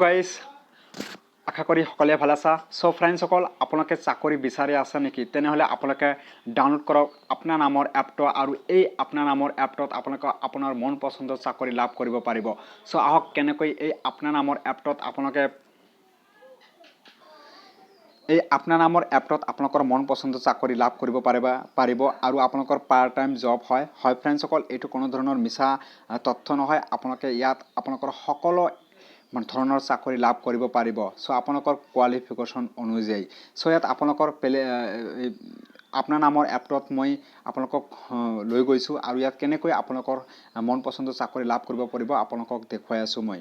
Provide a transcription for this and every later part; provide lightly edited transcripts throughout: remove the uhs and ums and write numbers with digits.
guys আশা কৰি সকলে ভালো আছা সো ফ্ৰেন্ডস সকল আপোনালোকে চাকৰি বিচাৰি আছে নেকি তেনেহলে আপোনালোকে ডাউনলোড কৰক আপনা নামৰ এপটো আৰু এই আপনা নামৰ এপটোত আপোনালোকে আপোনাৰ মন পছন্দৰ চাকৰি লাভ কৰিব পাৰিব সো আহক কেনেকৈ এই আপনা নামৰ এপটোত আপোনালোকে এই আপনা নামৰ এপটোত আপোনালোকৰ মন পছন্দৰ চাকৰি লাভ কৰিব পাৰিব আৰু আপোনালোকৰ পাৰ্ট টাইম জব হয় ফ্ৰেন্ডস সকল এইটো কোনো ধৰণৰ মিছা তথ্য নহয় আপোনালোকে ইয়াত আপোনালোকৰ সকলো ধৰণৰ চাকৰি লাভ কৰিব পাৰিব সো আপোনালোকৰ কোৱালিফিকেশন অনুযায়ী সো ইয়াত আপোনালোকৰ আপনা নামৰ এপটোত মই আপোনালোকক লৈ গৈছো আৰু ইয়াত কেনেকৈ আপোনালোকৰ মন পছন্দৰ চাকৰি লাভ কৰিব পাৰিব আপোনালোকক দেখুৱাই আছো মই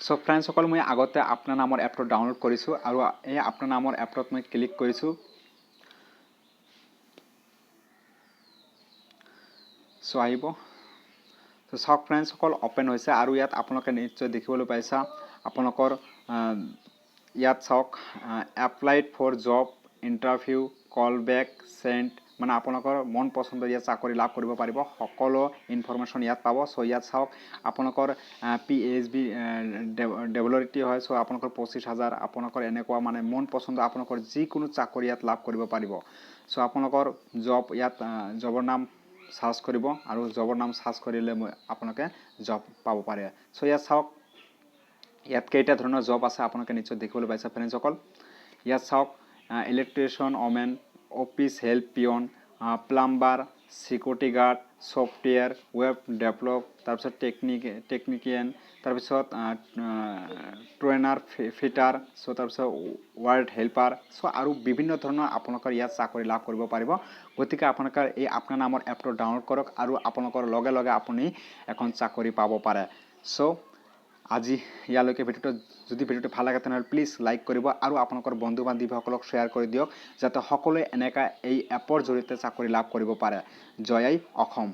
সো ফ্ৰেন্ডস সকল মই আগতে আপনা নামৰ এপটো ডাউনলোড কৰিছো আৰু এই আপনা নামৰ এপটোত মই ক্লিক কৰিছো সো আহিব তো সব ফ্ৰেন্ডস সকল ওপেন হৈছে আৰু ইয়াত আপোনালোকে নিশ্চয় দেখিবলৈ পাইছা আপোনালোকৰ ইয়াত চাওক applied for job interview call back send মানে আপোনালোকৰ মন পছন্দৰ ইয়াত চাকৰি লাভ কৰিব পাৰিব সকলো ইনফৰমেশন ইয়াত পাব সো ইয়াত চাওক আপোনালোকৰ পিএইচবি ডেভেলপমেন্ট হয় সো আপোনালোকৰ 25000 আপোনালোকৰ এনেকুৱা মানে মন পছন্দৰ আপোনালোকৰ যিকোনো চাকৰি ইয়াত লাভ কৰিব পাৰিব সো আপোনালোকৰ জব ইয়াত জবৰ নাম সাৰ্চ কৰিব আৰু জবৰ নাম সাৰ্চ কৰিলে আপোনালোকে জব পাব পাৰে সো ইয়াত চাওক ইয়াত কেইটা ধৰণৰ জব আছে আপোনালোকে নিশ্চয় দেখিবলৈ পাইছে ফ্ৰেন্ডস সকল ইয়াত চাওক electrician women office help peon plumber security guard software web develop তাৰপিছত টেকনিকিয়ান তাৰপিছত ট্ৰেইনাৰ ফিটাৰ সো তাৰপিছত ওয়াৰ্ড হেল্পাৰ সো আৰু বিভিন্ন ধৰণৰ আপোনালোকৰ ইয়াত চাকৰি লাভ কৰিব পাৰিব গতিকে আপোনালোকে এই আপনা নামৰ এপটো ডাউনলোড কৰক আৰু আপোনালোকৰ লগে লগে আপুনি এখন চাকৰি পাব পাৰে সো আজি ইয়ালৈকে ভিডিওটো যদি ভিডিওটো ভাল লাগে তেনে প্লিজ লাইক কৰিব আৰু আপোনালোকৰ বন্ধু বান্ধৱীসকলক শেয়াৰ কৰি দিয়ক যাতে সকলোৱে এনেকা এই এপৰ জৰিয়তে চাকৰি লাভ কৰিব পাৰে জয় আই অসম